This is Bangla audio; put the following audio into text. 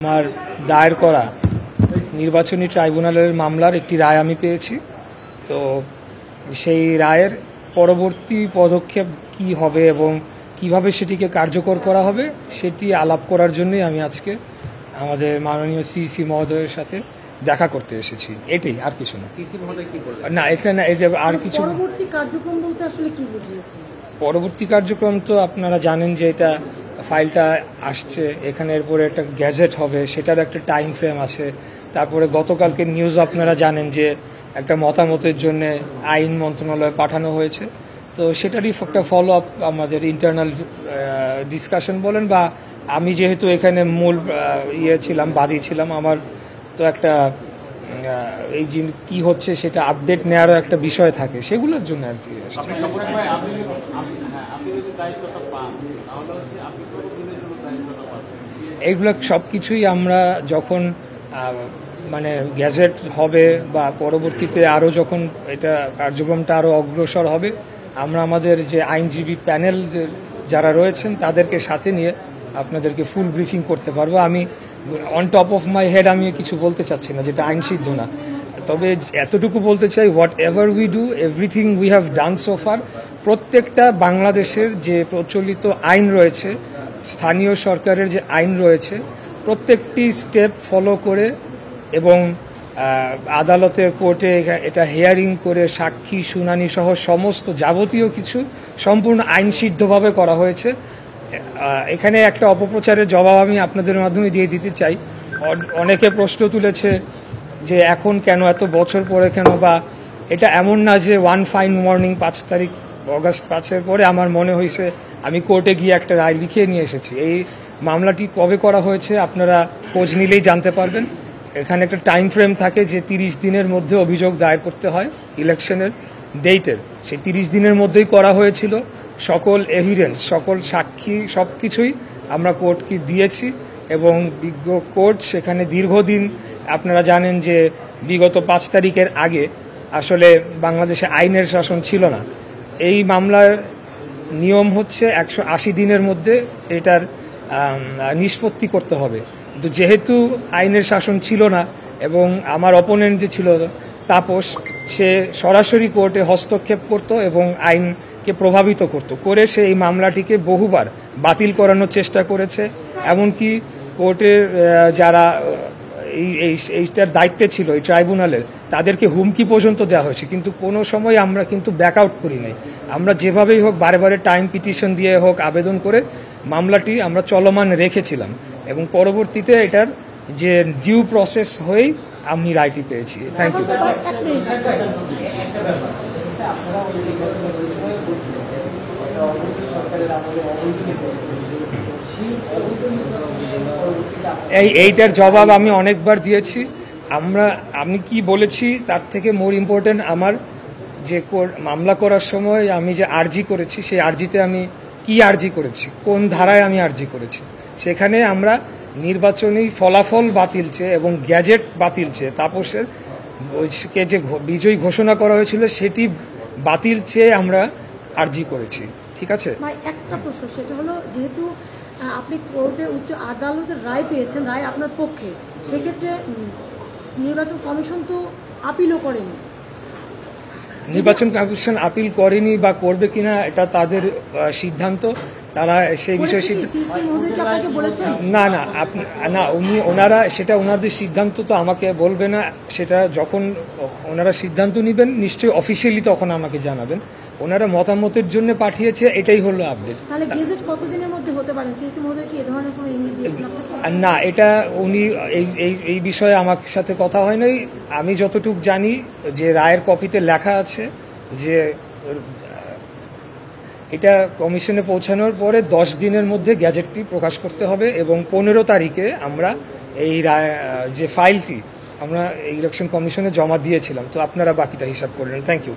আমার দায়ের করা নির্বাচনী ট্রাইব্যুনালের মামলার একটি রায় আমি পেয়েছি। তো সেই রায়ের পরবর্তী পদক্ষেপ কি হবে এবং কিভাবে সেটিকে কার্যকর করা হবে সেটি আলাপ করার জন্যই আমি আজকে আমাদের মাননীয় সিসি মহোদয়ের সাথে দেখা করতে এসেছি। এটাই, আর কিছু না। সিসি মহোদয় কি বললেন? না, এটা না, এটা আর কিছু। পরবর্তী কার্যক্রম বলতে আসলে কি বুঝিয়েছেন? পরবর্তী কার্যক্রম তো আপনারা জানেন যে এটা ফাইলটা আসছে, এখানে এরপরে একটা গ্যাজেট হবে, সেটার একটা টাইম ফ্রেম আছে। তারপরে গতকালকে নিউজ আপনারা জানেন যে একটা মতামতের জন্য আইন মন্ত্রণালয়ে পাঠানো হয়েছে। তো সেটারই একটা ফলো আপ আমাদের ইন্টারনাল ডিসকাশন বলেন, বা আমি যেহেতু এখানে মূল ছিলাম, বাদী ছিলাম, আমার তো একটা এই যে কি হচ্ছে সেটা আপডেট নেওয়ারও একটা বিষয় থাকে, সেগুলোর জন্য আর কি। এইগুলো সব কিছুই আমরা যখন মানে গ্যাজেট হবে বা পরবর্তীতে আরও যখন এটা কার্যক্রমটা আরও অগ্রসর হবে, আমরা আমাদের যে আইনজীবী প্যানেল যারা রয়েছেন তাদেরকে সাথে নিয়ে আপনাদেরকে ফুল ব্রিফিং করতে পারবো। আমি on top of my head আমি কিছু বলতে চাচ্ছি না যেটা আইন সিদ্ধ না, তবে এতটুকু বলতে চাই, what ever we do, everything we have done so far. প্রত্যেকটা বাংলাদেশের যে প্রচলিত আইন রয়েছে, স্থানীয় সরকারের যে আইন রয়েছে, প্রত্যেকটি স্টেপ ফলো করে এবং আদালতের কোর্টে এটা হিয়ারিং করে সাক্ষী শুনানি সহ সমস্ত যাবতীয় কিছু সম্পূর্ণ আইনসিদ্ধভাবে করা হয়েছে। এখানে একটা অপপ্রচারের জবাব আমি আপনাদের মাধ্যমে দিয়ে দিতে চাই। অনেকে প্রশ্ন তুলেছে যে এখন কেন, এত বছর পরে কেন, বা এটা এমন না যে ওয়ান ফাইন মর্নিং 5 তারিখ অগাস্ট 5-এর পরে আমার মনে হয়েছে আমি কোর্টে গিয়ে একটা রায় লিখিয়ে নিয়ে এসেছি। এই মামলাটি কবে করা হয়েছে আপনারা খোঁজ নিলেই জানতে পারবেন। এখানে একটা টাইম ফ্রেম থাকে যে 30 দিনের মধ্যে অভিযোগ দায়ের করতে হয় ইলেকশনের ডেটের। সেই 30 দিনের মধ্যেই করা হয়েছিল। সকল এভিডেন্স, সকল সাক্ষী, সব কিছুই আমরা কোর্টকে দিয়েছি এবং বিজ্ঞ কোর্ট সেখানে দীর্ঘদিন, আপনারা জানেন যে বিগত 5 তারিখের আগে আসলে বাংলাদেশে আইনের শাসন ছিল না। এই মামলার নিয়ম হচ্ছে 180 দিনের মধ্যে এটার নিষ্পত্তি করতে হবে, কিন্তু যেহেতু আইনের শাসন ছিল না এবং আমার অপোনেন্ট যে ছিল তাপস, সে সরাসরি কোর্টে হস্তক্ষেপ করত এবং আইনকে প্রভাবিত করত, করে সে এই মামলাটিকে বহুবার বাতিল করানোর চেষ্টা করেছে। এমনকি কোর্টের যারা এইটার দায়িত্বে ছিল এই ট্রাইব্যুনালের, তাদেরকে হুমকি পর্যন্ত দেওয়া হয়েছে, কিন্তু কোনো সময় আমরা কিন্তু ব্যাক আউট করি নাই। আমরা যেভাবেই হোক, বারে বারে টাইম পিটিশন দিয়ে হোক, আবেদন করে মামলাটি আমরা চলমান রেখেছিলাম এবং পরবর্তীতে এটার যে ডিউ প্রসেস হয়েই আমি রায়টি পেয়েছি। Thank you. এইটার জবাব আমি অনেকবার দিয়েছি। আমি কি বলেছি তার থেকে মোর ইম্পর্টেন্ট, আমার যে মামলা করার সময় আমি যে আর্জি করেছি, সেই আর্জিতে আমি কি আর্জি করেছি, কোন ধারায় আমি আর্জি করেছি, সেখানে আমরা নির্বাচনী ফলাফল বাতিল চেয়ে এবং গ্যাজেট বাতিল চেয়ে, তাপসের কে যে বিজয়ী ঘোষণা করা হয়েছিল সেটি বাতিল চেয়ে আমরা আর্জি করেছি। ঠিক আছে, একটা প্রশ্ন, সেটা হলো যেহেতু আপনি কোর্টের উচ্চ আদালতের রায় পেয়েছেন, রায় আপনার পক্ষে, সেক্ষেত্রে নির্বাচন কমিশন তো আপিলও করেনি। নির্বাচন কমিশন আপিল করেনি বা করবে কিনা এটা তাদের সিদ্ধান্ত, তারা সেই বিষয়ে না ওনারা সেটা ওনাদের সিদ্ধান্ত, তো আমাকে বলবে না। সেটা যখন ওনারা সিদ্ধান্ত নেবেন নিশ্চয়ই অফিসিয়ালি তখন আমাকে জানাবেন। ওনারা মতামতের জন্য পাঠিয়েছে, এটাই হলো আপডেট। তাহলে গেজেট কতদিনের মধ্যে হতে পারে? সিসি মহোদয় কি এই ধরনের কোনো ইঙ্গিত দিয়েছেন আপনাকে? না, এটা উনি এই বিষয়ে আমার সাথে কথা হয় নাই। আমি যতটুকু জানি যে রায়ের কপিতে লেখা আছে যে এটা কমিশনে পৌঁছানোর পরে 10 দিনের মধ্যে গ্যাজেটটি প্রকাশ করতে হবে এবং 15 তারিখে আমরা এই রায় যে ফাইলটি আমরা ইলেকশন কমিশনে জমা দিয়েছিলাম। তো আপনারা বাকিটা হিসাব করলেন। Thank you.